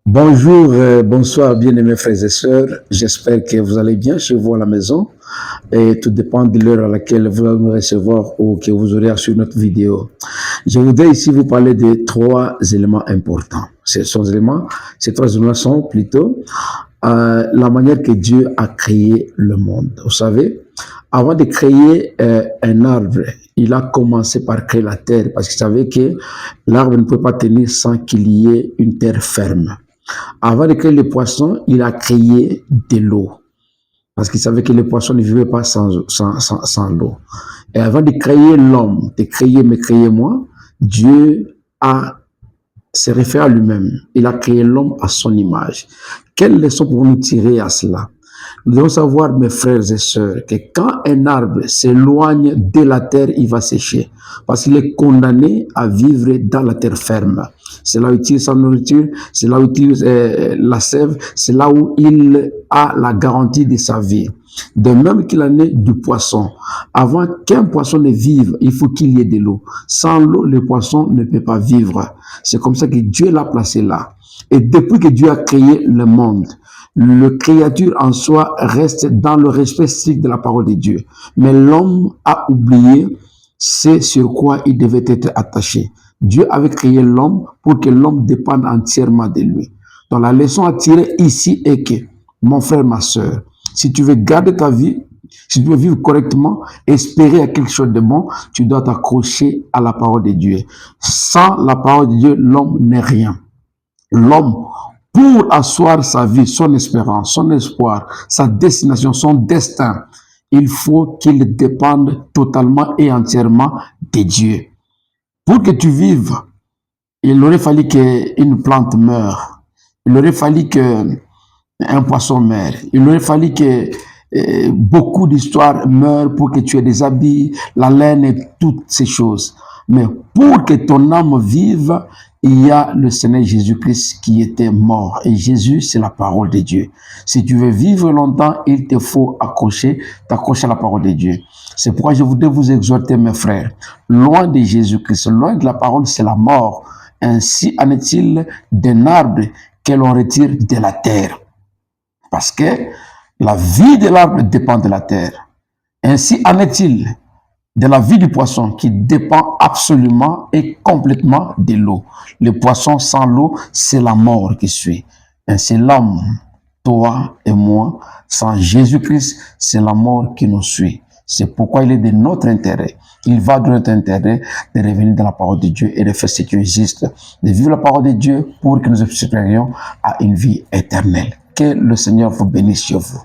Bonjour, bonsoir, bien-aimés frères et sœurs. J'espère que vous allez bien chez vous à la maison. Et tout dépend de l'heure à laquelle vous allez nous recevoir ou que vous aurez reçu notre vidéo. Je voudrais ici vous parler de trois éléments importants. Ces trois éléments sont plutôt la manière que Dieu a créé le monde. Vous savez, avant de créer un arbre, il a commencé par créer la terre parce qu'il savait que l'arbre ne peut pas tenir sans qu'il y ait une terre ferme. Avant de créer les poissons, il a créé de l'eau. Parce qu'il savait que les poissons ne vivaient pas sans l'eau. Et avant de créer l'homme, de créer me créer moi, Dieu se réfère à lui-même. Il a créé l'homme à son image. Quelle leçon pouvons-nous tirer à cela? Nous devons savoir, mes frères et sœurs, que quand un arbre s'éloigne de la terre, il va sécher. Parce qu'il est condamné à vivre dans la terre ferme. C'est là où il tire sa nourriture, c'est là où il tire la sève, c'est là où il a la garantie de sa vie. De même qu'il en est du poisson. Avant qu'un poisson ne vive, il faut qu'il y ait de l'eau. Sans l'eau, le poisson ne peut pas vivre. C'est comme ça que Dieu l'a placé là. Et depuis que Dieu a créé le monde, le créature en soi reste dans le respect strict de la parole de Dieu. Mais l'homme a oublié ce sur quoi il devait être attaché. Dieu avait créé l'homme pour que l'homme dépende entièrement de lui. Donc la leçon à tirer ici est que, mon frère, ma soeur, si tu veux garder ta vie, si tu veux vivre correctement, espérer à quelque chose de bon, tu dois t'accrocher à la parole de Dieu. Sans la parole de Dieu, l'homme n'est rien. L'homme, pour asseoir sa vie, son espérance, son espoir, sa destination, son destin, il faut qu'il dépende totalement et entièrement de Dieu. Pour que tu vives, il aurait fallu qu'une plante meure. Il aurait fallu qu'un poisson meure. Il aurait fallu que beaucoup d'histoires meurent pour que tu aies des habits, la laine et toutes ces choses. Mais pour que ton âme vive, il y a le Seigneur Jésus-Christ qui était mort. Et Jésus, c'est la parole de Dieu. Si tu veux vivre longtemps, il te faut t'accrocher à la parole de Dieu. C'est pourquoi je voudrais vous exhorter, mes frères. Loin de Jésus-Christ, loin de la parole, c'est la mort. Ainsi en est-il d'un arbre que l'on retire de la terre. Parce que la vie de l'arbre dépend de la terre. Ainsi en est-il de la vie du poisson qui dépend absolument et complètement de l'eau. Le poisson sans l'eau, c'est la mort qui suit. Ainsi l'homme, toi et moi, sans Jésus-Christ, c'est la mort qui nous suit. C'est pourquoi il est de notre intérêt. Il va de notre intérêt de revenir dans la parole de Dieu et de faire ce qui est juste, de vivre la parole de Dieu pour que nous aspirions à une vie éternelle. Que le Seigneur vous bénisse sur vous.